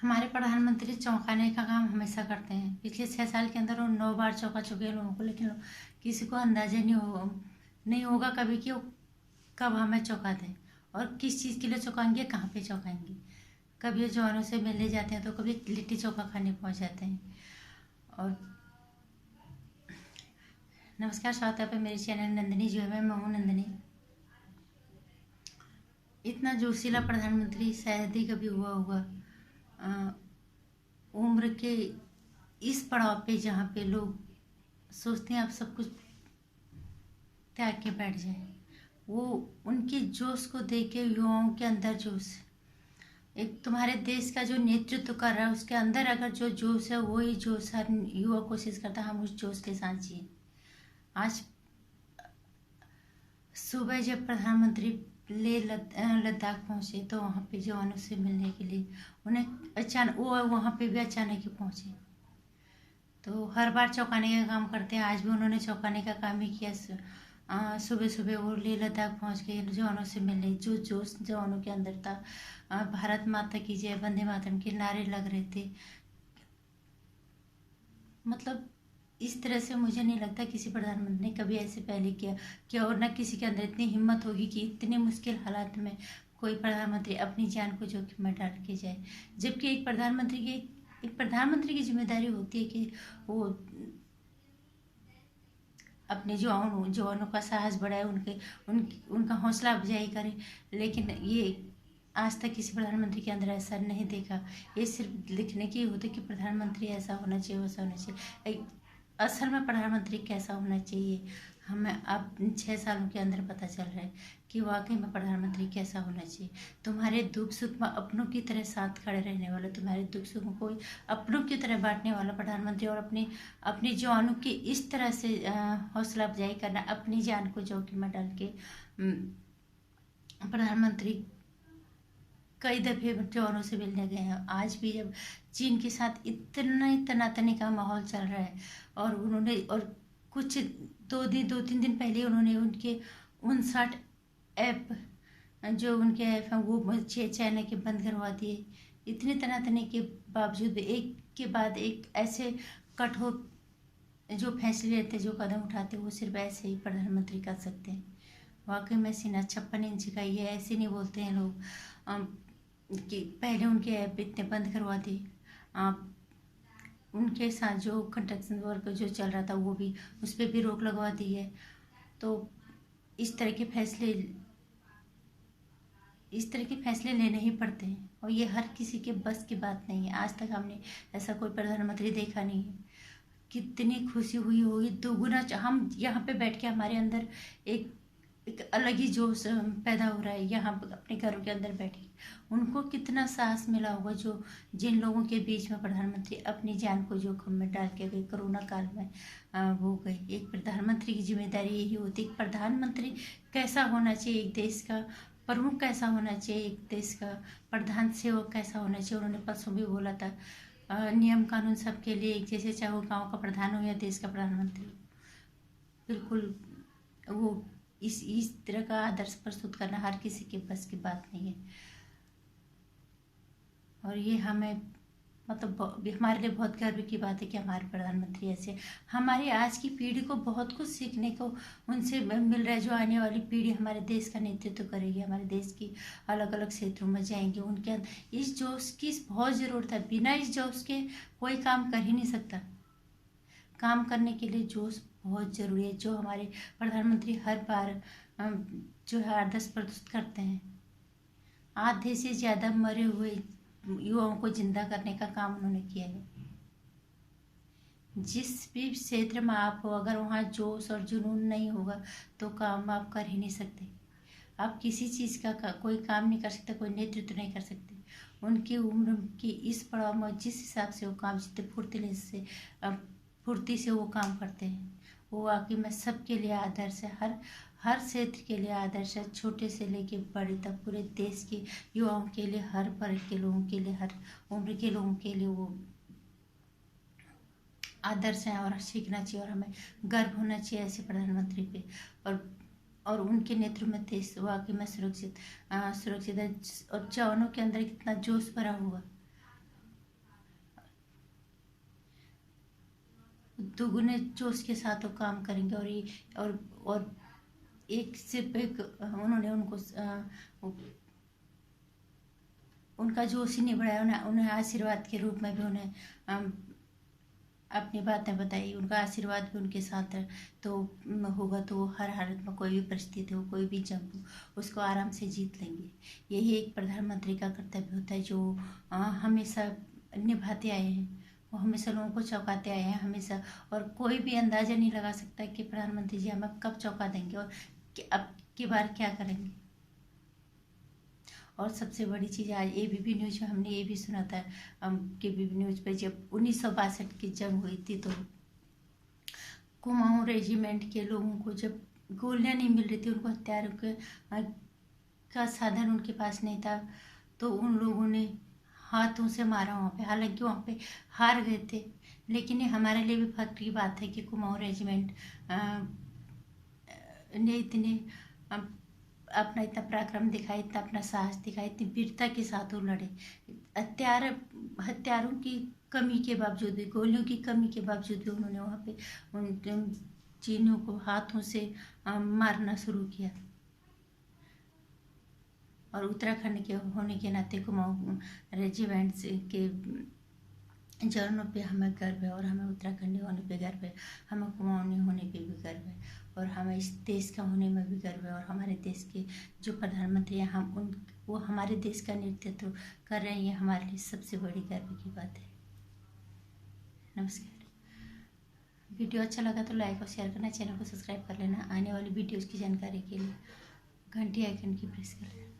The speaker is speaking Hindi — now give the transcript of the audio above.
हमारे प्रधानमंत्री चौंकाने का काम हमेशा करते हैं। पिछले 6 साल के अंदर वो 9 बार चौंका चुके हैं लोगों को, लेकिन किसी को अंदाजा नहीं होगा कभी कि वो कब हमें चौंका दें और किस चीज़ के लिए चौंकाएंगे, कहाँ पे चौंकाएंगे। कभी वो जवानों से मिलने जाते हैं तो कभी लिट्टी चोखा खाने पहुँच जाते हैं। और नमस्कार, स्वागत है पे मेरे चैनल नंदिनी जो है। मैं हूँ नंदिनी। इतना जोशीला प्रधानमंत्री शायद ही कभी हुआ होगा उम्र के इस पड़ाव पे, जहाँ पे लोग सोचते हैं अब सब कुछ त्याग के बैठ जाए। वो उनके जोश को देख के युवाओं के अंदर जोश, एक तुम्हारे देश का जो नेतृत्व कर रहा है उसके अंदर अगर जो जोश है वही जोश हर युवा कोशिश करता है हम उस जोश के साथ जिए। आज सुबह जब प्रधानमंत्री लद्दाख पहुंचे तो वहाँ पे जवानों से मिलने के लिए उन्हें अचानक वो वहाँ पे भी अचानक ही पहुंचे। तो हर बार चौंकाने का काम करते हैं, आज भी उन्होंने चौंकाने का काम ही किया। सुबह सुबह वो लेह लद्दाख पहुँच गए जवानों से मिलने। जो जोश जवानों के अंदर था, भारत माता की जय, वंदे मातरम के नारे लग रहे थे। मतलब इस तरह से मुझे नहीं लगता किसी प्रधानमंत्री ने कभी ऐसे पहले किया और न किसी के अंदर इतनी हिम्मत होगी कि इतने मुश्किल हालात में कोई प्रधानमंत्री अपनी जान को जोखिम में डाल के जाए। जबकि एक प्रधानमंत्री की जिम्मेदारी होती है कि वो अपने जवानों का साहस बढ़ाए, उनका हौसला अफजाई करे। लेकिन ये आज तक किसी प्रधानमंत्री के अंदर ऐसा नहीं देखा। ये सिर्फ लिखने की होती कि प्रधानमंत्री ऐसा होना चाहिए, वैसा होना चाहिए। असल में प्रधानमंत्री कैसा होना चाहिए हमें अब 6 सालों के अंदर पता चल रहा है कि वाकई में प्रधानमंत्री कैसा होना चाहिए। तुम्हारे दुख सुख में अपनों की तरह साथ खड़े रहने वाला, तुम्हारे दुख सुख को अपनों की तरह बांटने वाला प्रधानमंत्री, और अपने जवानों की इस तरह से हौसला अफजाई करना, अपनी जान को जोखिम में डाल के प्रधानमंत्री कई दफे जवानों से मिलने गए हैं। आज भी जब चीन के साथ इतना ही तनातनी का माहौल चल रहा है और कुछ 2-3 दिन पहले उन्होंने उनके 59 ऐप जो उनके ऐप हैं वो चाइना के बंद करवा दिए। इतनी तनातनी के बावजूद एक के बाद एक ऐसे कठोर जो फैसले लेते, जो कदम उठाते, वो सिर्फ ऐसे ही प्रधानमंत्री कर सकते हैं। वाकई में सीना 56 इंच का ये ऐसे नहीं बोलते हैं लोग कि पहले उनके ऐप इतने बंद करवा दिए। उनके साथ जो कंस्ट्रक्शन वर्क जो चल रहा था वो भी, उस पर भी रोक लगवा दी है। तो इस तरह के फैसले लेने ही पड़ते हैं और ये हर किसी के बस की बात नहीं है। आज तक हमने ऐसा कोई प्रधानमंत्री देखा नहीं है। कितनी खुशी हुई होगी दोगुना। हम यहाँ पे बैठ के हमारे अंदर एक अलग ही जोश पैदा हो रहा है। यहाँ अपने घरों के अंदर बैठे उनको कितना साहस मिला होगा जिन लोगों के बीच में प्रधानमंत्री अपनी जान को जोखिम में डाल के गए कोरोना काल में वो गए। एक प्रधानमंत्री की जिम्मेदारी यही होती है। प्रधानमंत्री कैसा होना चाहिए, एक देश का प्रमुख कैसा होना चाहिए, एक देश का प्रधान सेवक कैसा होना चाहिए। उन्होंने परसों भी बोला था नियम कानून सबके लिए एक जैसे, चाहे वो गाँव का प्रधान हो या देश का प्रधानमंत्री। बिल्कुल वो इस तरह का आदर्श प्रस्तुत करना हर किसी के बस की बात नहीं है। और ये हमें मतलब हमारे लिए बहुत गर्व की बात है कि हमारे प्रधानमंत्री ऐसे। हमारी आज की पीढ़ी को बहुत कुछ सीखने को उनसे मिल रहा है। जो आने वाली पीढ़ी हमारे देश का नेतृत्व करेगी, हमारे देश की अलग अलग क्षेत्रों में जाएंगे, उनके अंदर इस जोश की बहुत ज़रूरत है। बिना इस जोश के कोई काम कर ही नहीं सकता। काम करने के लिए जोश बहुत ज़रूरी है, जो हमारे प्रधानमंत्री हर बार जो है आदर्श प्रस्तुत करते हैं। आधे से ज़्यादा मरे हुए युवाओं को जिंदा करने का काम उन्होंने किया है। जिस भी क्षेत्र में आप हो, अगर वहाँ जोश और जुनून नहीं होगा तो काम आप कर ही नहीं सकते। आप किसी चीज़ का कोई काम नहीं कर सकते, कोई नेतृत्व नहीं कर सकते। उनकी उम्र की इस पड़ाव में जिस हिसाब से वो काम जितने फुर्ती से वो काम करते हैं, वो वाकई में सबके लिए आदर्श है। हर क्षेत्र के लिए आदर्श है, छोटे से लेके बड़े तक, पूरे देश के युवाओं के लिए, हर वर्ग के लोगों के लिए, हर उम्र के लोगों के लिए वो आदर्श हैं और सीखना चाहिए। और हमें गर्व होना चाहिए ऐसे प्रधानमंत्री पे और उनके नेतृत्व में देश वाकई में सुरक्षित है। और जवानों के अंदर कितना जोश भरा हुआ। दुगने जोश के साथ वो काम करेंगे। और ये और एक सिर्फ एक उन्होंने उनका जोश ही नहीं बढ़ाया, उन्हें आशीर्वाद के रूप में भी उन्हें अपनी बातें बताई। उनका आशीर्वाद भी उनके साथ है, तो होगा तो वो हर हालत में, कोई भी परिस्थिति हो, कोई भी जंग हो, उसको आराम से जीत लेंगे। यही एक प्रधानमंत्री का कर्तव्य होता है, जो हमेशा निभाते आए हैं। वो हमेशा लोगों को चौंकाते आए हैं हमेशा, और कोई भी अंदाजा नहीं लगा सकता कि प्रधानमंत्री जी हमें कब चौंका देंगे और अब की बार क्या करेंगे। और सबसे बड़ी चीज़, आज एबीपी न्यूज में हमने ये भी सुना था कि एबीपी न्यूज पे जब 1962 की जंग हुई थी, तो कुमाऊं रेजिमेंट के लोगों को जब गोलियां नहीं मिल रही थी, उनको हथियारों का साधन उनके पास नहीं था, तो उन लोगों ने हाथों से मारा वहाँ पे। हालांकि वहाँ पे हार गए थे, लेकिन ये हमारे लिए भी फख्र की बात है कि कुमाऊं रेजिमेंट ने इतने अपना इतना पराक्रम दिखाया, इतना अपना साहस दिखाया, इतनी वीरता के साथ वो लड़े। हथियारों की कमी के बावजूद भी, गोलियों की कमी के बावजूद भी उन्होंने वहाँ पे उन चीनियों को हाथों से मारना शुरू किया। और उत्तराखंड के होने के नाते कुमाऊं रेजिमेंट के जवानों पे हमें गर्व है, और हमें उत्तराखंडी होने पे गर्व है, हमें कुमाऊनी होने पे भी गर्व है, और हमें इस देश का होने में भी गर्व है। और हमारे देश के जो प्रधानमंत्री हैं, वो हमारे देश का नेतृत्व कर रहे हैं, ये हमारे लिए सबसे बड़ी गर्व की बात है। नमस्कार। वीडियो अच्छा लगा तो लाइक और शेयर करना, चैनल को सब्सक्राइब कर लेना। आने वाली वीडियोज़ की जानकारी के लिए घंटी आइकन की प्रेस कर लेना।